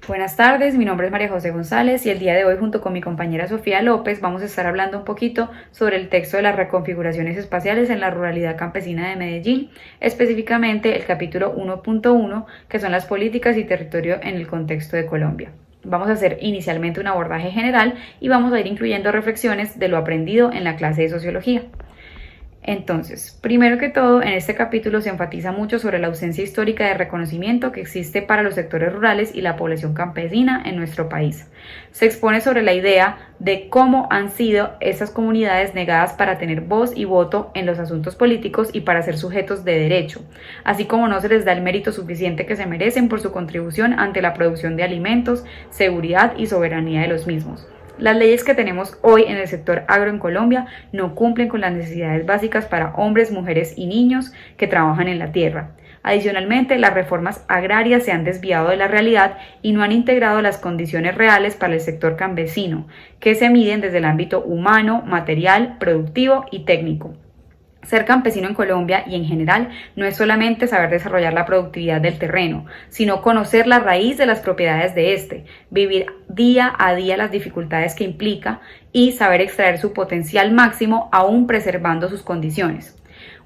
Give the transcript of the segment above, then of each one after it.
Buenas tardes, mi nombre es María José González y el día de hoy junto con mi compañera Sofía López vamos a estar hablando un poquito sobre el texto de las reconfiguraciones espaciales en la ruralidad campesina de Medellín, específicamente el capítulo 1.1 que son las políticas y territorio en el contexto de Colombia. Vamos a hacer inicialmente un abordaje general y vamos a ir incluyendo reflexiones de lo aprendido en la clase de sociología. Entonces, primero que todo, en este capítulo se enfatiza mucho sobre la ausencia histórica de reconocimiento que existe para los sectores rurales y la población campesina en nuestro país. Se expone sobre la idea de cómo han sido estas comunidades negadas para tener voz y voto en los asuntos políticos y para ser sujetos de derecho, así como no se les da el mérito suficiente que se merecen por su contribución ante la producción de alimentos, seguridad y soberanía de los mismos. Las leyes que tenemos hoy en el sector agro en Colombia no cumplen con las necesidades básicas para hombres, mujeres y niños que trabajan en la tierra. Adicionalmente, las reformas agrarias se han desviado de la realidad y no han integrado las condiciones reales para el sector campesino, que se miden desde el ámbito humano, material, productivo y técnico. Ser campesino en Colombia y en general no es solamente saber desarrollar la productividad del terreno, sino conocer la raíz de las propiedades de este, vivir día a día las dificultades que implica y saber extraer su potencial máximo aún preservando sus condiciones.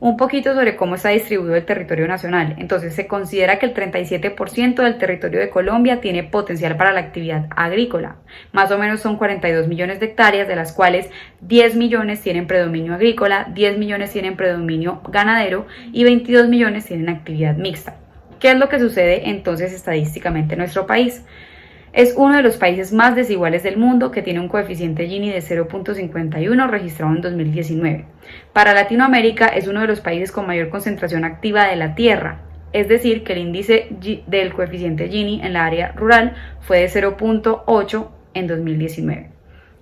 Un poquito sobre cómo está distribuido el territorio nacional. Entonces se considera que el 37% del territorio de Colombia tiene potencial para la actividad agrícola. Más o menos son 42 millones de hectáreas, de las cuales 10 millones tienen predominio agrícola, 10 millones tienen predominio ganadero y 22 millones tienen actividad mixta. ¿Qué es lo que sucede entonces estadísticamente en nuestro país? Es uno de los países más desiguales del mundo, que tiene un coeficiente Gini de 0.51 registrado en 2019. Para Latinoamérica es uno de los países con mayor concentración activa de la tierra, es decir, que el índice del coeficiente Gini en la área rural fue de 0.8 en 2019.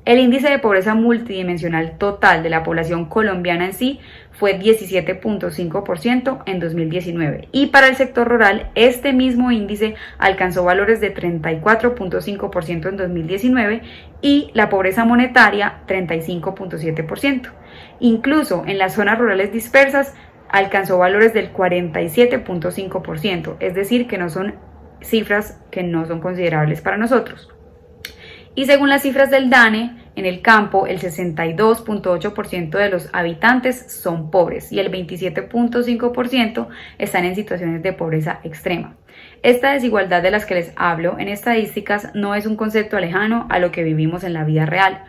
El índice de pobreza multidimensional total de la población colombiana en sí fue 17.5% en 2019 y para el sector rural este mismo índice alcanzó valores de 34.5% en 2019 y la pobreza monetaria 35.7%. Incluso en las zonas rurales dispersas alcanzó valores del 47.5%, es decir, que no son cifras que no son considerables para nosotros. Y según las cifras del DANE, en el campo el 62.8% de los habitantes son pobres y el 27.5% están en situaciones de pobreza extrema. Esta desigualdad de las que les hablo en estadísticas no es un concepto lejano a lo que vivimos en la vida real.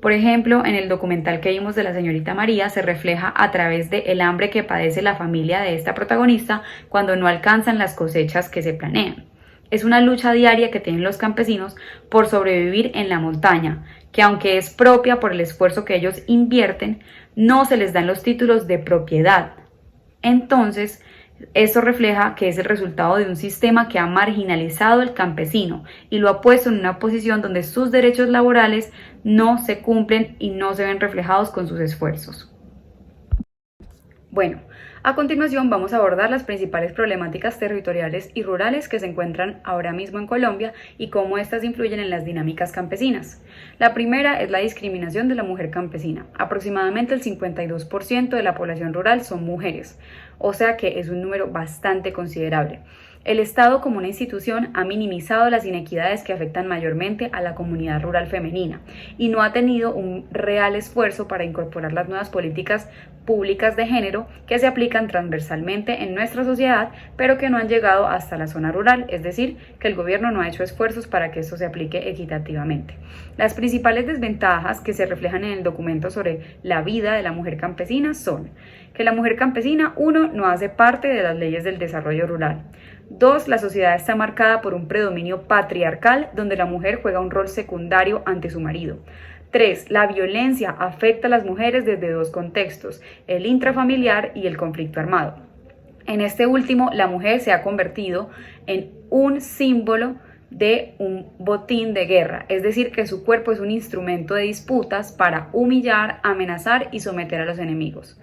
Por ejemplo, en el documental que vimos de la señorita María se refleja a través del hambre que padece la familia de esta protagonista cuando no alcanzan las cosechas que se planean. Es una lucha diaria que tienen los campesinos por sobrevivir en la montaña, que aunque es propia por el esfuerzo que ellos invierten, no se les dan los títulos de propiedad. Entonces, esto refleja que es el resultado de un sistema que ha marginalizado al campesino y lo ha puesto en una posición donde sus derechos laborales no se cumplen y no se ven reflejados con sus esfuerzos. Bueno, a continuación vamos a abordar las principales problemáticas territoriales y rurales que se encuentran ahora mismo en Colombia y cómo estas influyen en las dinámicas campesinas. La primera es la discriminación de la mujer campesina. Aproximadamente el 52% de la población rural son mujeres, o sea que es un número bastante considerable. El Estado como una institución ha minimizado las inequidades que afectan mayormente a la comunidad rural femenina y no ha tenido un real esfuerzo para incorporar las nuevas políticas públicas de género que se aplican transversalmente en nuestra sociedad, pero que no han llegado hasta la zona rural, es decir, que el gobierno no ha hecho esfuerzos para que esto se aplique equitativamente. Las principales desventajas que se reflejan en el documento sobre la vida de la mujer campesina son que la mujer campesina, 1, no hace parte de las leyes del desarrollo rural. 2, la sociedad está marcada por un predominio patriarcal donde la mujer juega un rol secundario ante su marido. 3, la violencia afecta a las mujeres desde dos contextos, el intrafamiliar y el conflicto armado. En este último, la mujer se ha convertido en un símbolo de un botín de guerra, es decir, que su cuerpo es un instrumento de disputas para humillar, amenazar y someter a los enemigos.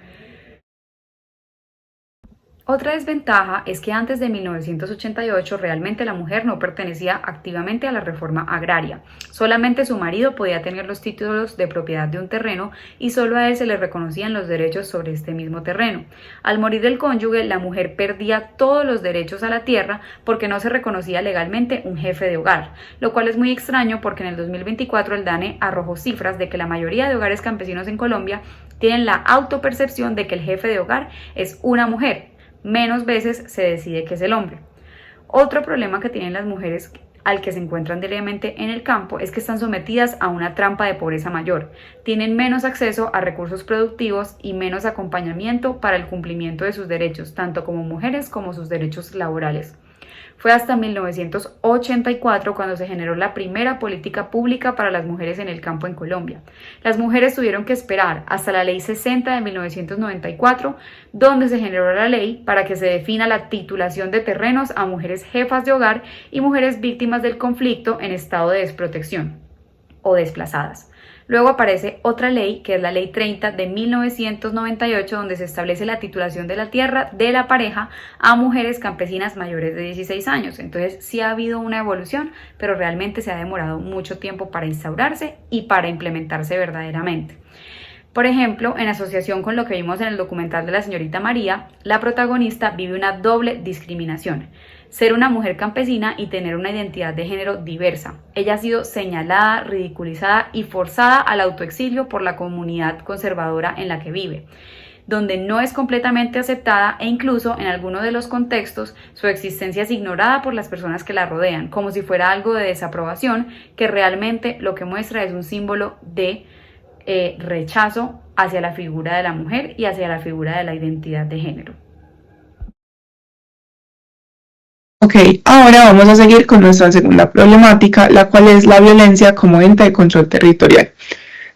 Otra desventaja es que antes de 1988 realmente la mujer no pertenecía activamente a la reforma agraria. Solamente su marido podía tener los títulos de propiedad de un terreno y solo a él se le reconocían los derechos sobre este mismo terreno. Al morir el cónyuge, la mujer perdía todos los derechos a la tierra porque no se reconocía legalmente un jefe de hogar, lo cual es muy extraño porque en el 2024 el DANE arrojó cifras de que la mayoría de hogares campesinos en Colombia tienen la autopercepción de que el jefe de hogar es una mujer. Menos veces se decide que es el hombre. Otro problema que tienen las mujeres al que se encuentran diariamente en el campo es que están sometidas a una trampa de pobreza mayor, tienen menos acceso a recursos productivos y menos acompañamiento para el cumplimiento de sus derechos, tanto como mujeres como sus derechos laborales. Fue hasta 1984 cuando se generó la primera política pública para las mujeres en el campo en Colombia. Las mujeres tuvieron que esperar hasta la Ley 60 de 1994, donde se generó la ley para que se defina la titulación de terrenos a mujeres jefas de hogar y mujeres víctimas del conflicto en estado de desprotección o desplazadas. Luego aparece otra ley, que es la Ley 30 de 1998, donde se establece la titulación de la tierra de la pareja a mujeres campesinas mayores de 16 años. Entonces sí ha habido una evolución, pero realmente se ha demorado mucho tiempo para instaurarse y para implementarse verdaderamente. Por ejemplo, en asociación con lo que vimos en el documental de la señorita María, la protagonista vive una doble discriminación: ser una mujer campesina y tener una identidad de género diversa. Ella ha sido señalada, ridiculizada y forzada al autoexilio por la comunidad conservadora en la que vive, donde no es completamente aceptada e incluso en algunos de los contextos su existencia es ignorada por las personas que la rodean, como si fuera algo de desaprobación, que realmente lo que muestra es un símbolo de rechazo hacia la figura de la mujer y hacia la figura de la identidad de género. Ok, ahora vamos a seguir con nuestra segunda problemática, la cual es la violencia como ente de control territorial.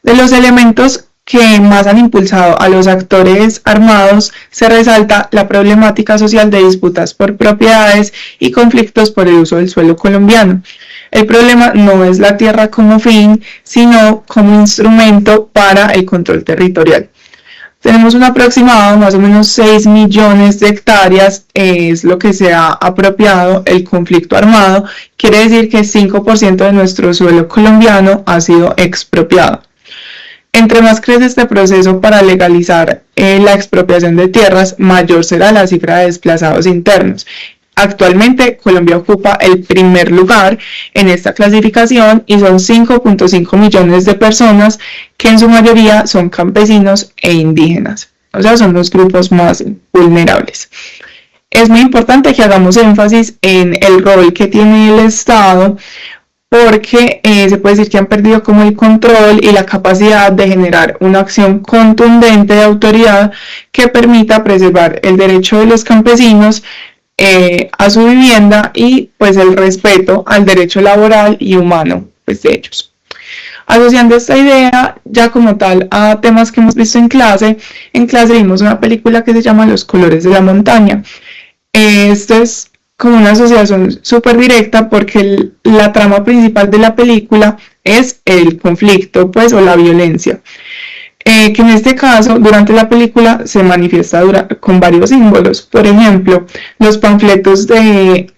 De los elementos que más han impulsado a los actores armados, se resalta la problemática social de disputas por propiedades y conflictos por el uso del suelo colombiano. El problema no es la tierra como fin, sino como instrumento para el control territorial. Tenemos un aproximado, más o menos 6 millones de hectáreas, es lo que se ha apropiado el conflicto armado. Quiere decir que 5% de nuestro suelo colombiano ha sido expropiado. Entre más crece este proceso para legalizar la expropiación de tierras, mayor será la cifra de desplazados internos. Actualmente Colombia ocupa el primer lugar en esta clasificación y son 5.5 millones de personas que en su mayoría son campesinos e indígenas, o sea, son los grupos más vulnerables. Es muy importante que hagamos énfasis en el rol que tiene el Estado, porque se puede decir que han perdido como el control y la capacidad de generar una acción contundente de autoridad que permita preservar el derecho de los campesinos a su vivienda y pues el respeto al derecho laboral y humano pues, de ellos. Asociando esta idea ya como tal a temas que hemos visto en clase vimos una película que se llama Los colores de la montaña. Esto es como una asociación súper directa porque la trama principal de la película es el conflicto pues o la violencia. Que en este caso, durante la película, se manifiesta con varios símbolos. Por ejemplo, los panfletos de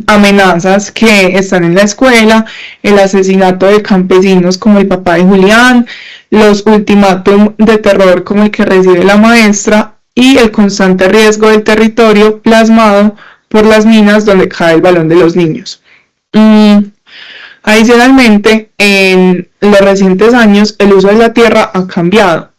amenazas que están en la escuela, el asesinato de campesinos como el papá de Julián, los ultimátum de terror como el que recibe la maestra y el constante riesgo del territorio plasmado por las minas donde cae el balón de los niños. Adicionalmente, en los recientes años, el uso de la tierra ha cambiado.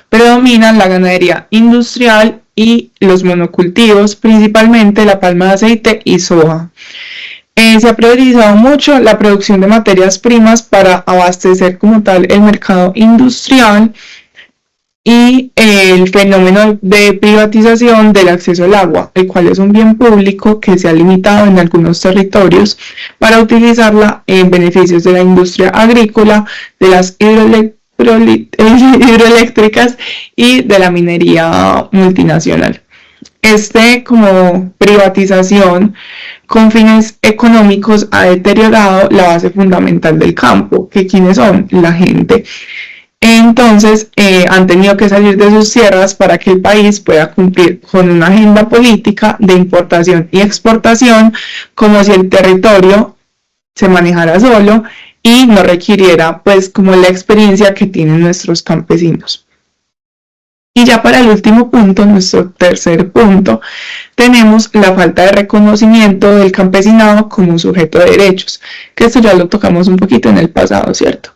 Predominan la ganadería industrial y los monocultivos, principalmente la palma de aceite y soja. Se ha priorizado mucho la producción de materias primas para abastecer como tal el mercado industrial y el fenómeno de privatización del acceso al agua, el cual es un bien público que se ha limitado en algunos territorios para utilizarla en beneficios de la industria agrícola, de las hidroeléctricas y de la minería multinacional. Como privatización con fines económicos ha deteriorado la base fundamental del campo, que ¿quiénes son? La gente. Entonces, han tenido que salir de sus tierras para que el país pueda cumplir con una agenda política de importación y exportación, como si el territorio se manejara solo y no requiriera pues como la experiencia que tienen nuestros campesinos. Y ya para el último punto, nuestro tercer punto, tenemos la falta de reconocimiento del campesinado como sujeto de derechos, que esto ya lo tocamos un poquito en el pasado, ¿cierto?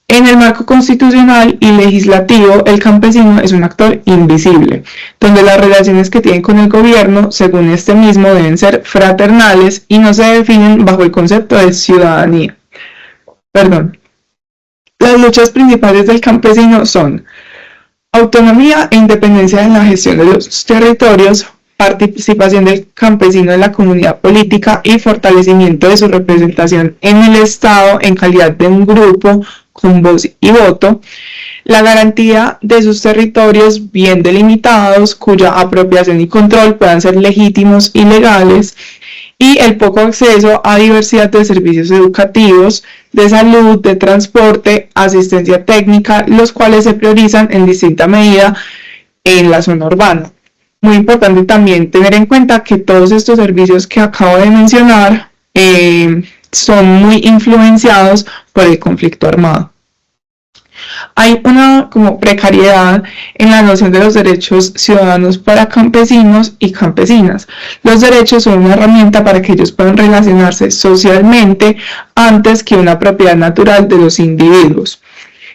En el marco constitucional y legislativo, el campesino es un actor invisible, donde las relaciones que tiene con el gobierno, según este mismo, deben ser fraternales y no se definen bajo el concepto de ciudadanía. Las luchas principales del campesino son autonomía e independencia en la gestión de los territorios, participación del campesino en la comunidad política y fortalecimiento de su representación en el Estado en calidad de un grupo con voz y voto, la garantía de sus territorios bien delimitados, cuya apropiación y control puedan ser legítimos y legales, y el poco acceso a diversidad de servicios educativos, de salud, de transporte, asistencia técnica, los cuales se priorizan en distinta medida en la zona urbana. Muy importante también tener en cuenta que todos estos servicios que acabo de mencionar son muy influenciados por el conflicto armado. Hay una como precariedad en la noción de los derechos ciudadanos para campesinos y campesinas. Los derechos son una herramienta para que ellos puedan relacionarse socialmente antes que una propiedad natural de los individuos.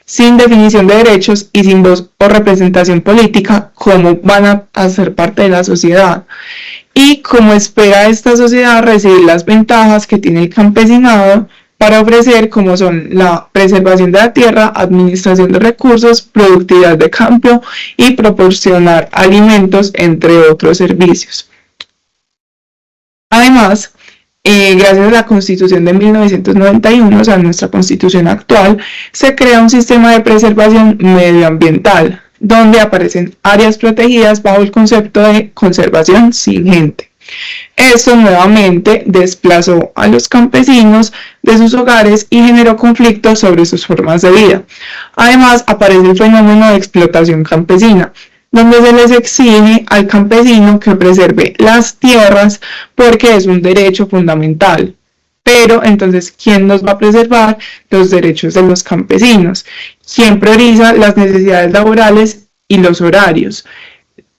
Sin definición de derechos y sin voz o representación política, ¿cómo van a ser parte de la sociedad? Y cómo espera esta sociedad recibir las ventajas que tiene el campesinado para ofrecer, como son la preservación de la tierra, administración de recursos, productividad de campo y proporcionar alimentos, entre otros servicios. Además, gracias a la Constitución de 1991, o sea, nuestra Constitución actual, se crea un sistema de preservación medioambiental, donde aparecen áreas protegidas bajo el concepto de conservación singente. Esto nuevamente desplazó a los campesinos de sus hogares y generó conflictos sobre sus formas de vida. Además, aparece el fenómeno de explotación campesina, donde se les exige al campesino que preserve las tierras porque es un derecho fundamental. Pero entonces, ¿quién nos va a preservar los derechos de los campesinos? ¿Quién prioriza las necesidades laborales y los horarios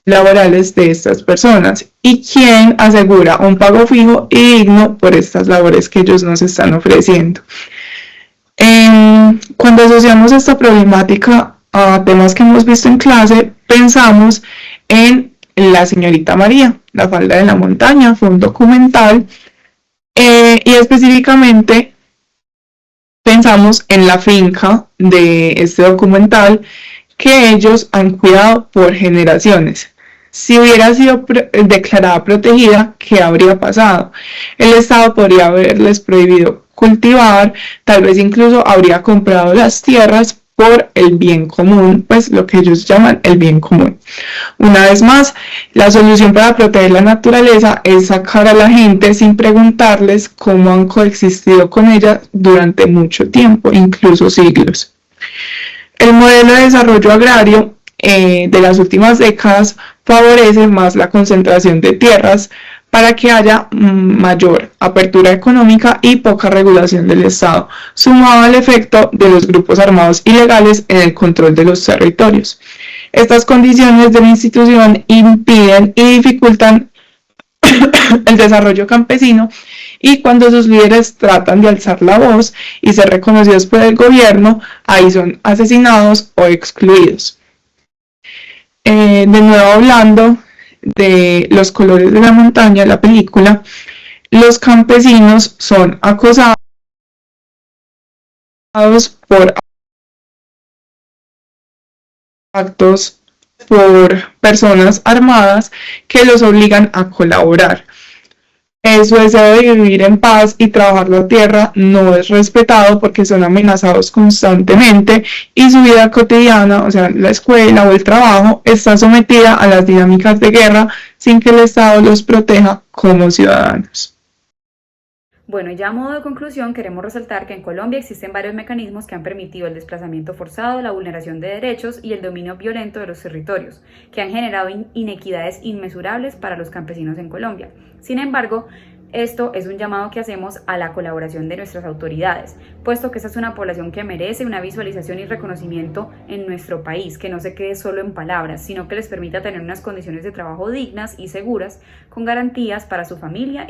laborales de estas personas? ¿Y quién asegura un pago fijo y digno por estas labores que ellos nos están ofreciendo? Cuando asociamos esta problemática a temas que hemos visto en clase, pensamos en La señorita María, La falda de la montaña. Fue un documental y específicamente pensamos en la finca de este documental que ellos han cuidado por generaciones. Si hubiera sido declarada protegida, ¿qué habría pasado? El Estado podría haberles prohibido cultivar, tal vez incluso habría comprado las tierras por el bien común, pues lo que ellos llaman el bien común. Una vez más, la solución para proteger la naturaleza es sacar a la gente sin preguntarles cómo han coexistido con ella durante mucho tiempo, incluso siglos. El modelo de desarrollo agrario de las últimas décadas favorece más la concentración de tierras para que haya mayor apertura económica y poca regulación del Estado, sumado al efecto de los grupos armados ilegales en el control de los territorios. Estas condiciones de la institución impiden y dificultan el desarrollo campesino, y cuando sus líderes tratan de alzar la voz y ser reconocidos por el gobierno, ahí son asesinados o excluidos. De nuevo, hablando de Los colores de la montaña, la película, los campesinos son acosados por actos por personas armadas que los obligan a colaborar. Su deseo de vivir en paz y trabajar la tierra no es respetado porque son amenazados constantemente y su vida cotidiana, o sea, la escuela o el trabajo, está sometida a las dinámicas de guerra sin que el Estado los proteja como ciudadanos. Bueno, y ya a modo de conclusión, queremos resaltar que en Colombia existen varios mecanismos que han permitido el desplazamiento forzado, la vulneración de derechos y el dominio violento de los territorios, que han generado inequidades inmesurables para los campesinos en Colombia. Sin embargo, esto es un llamado que hacemos a la colaboración de nuestras autoridades, puesto que esta es una población que merece una visualización y reconocimiento en nuestro país, que no se quede solo en palabras, sino que les permita tener unas condiciones de trabajo dignas y seguras, con garantías para su familia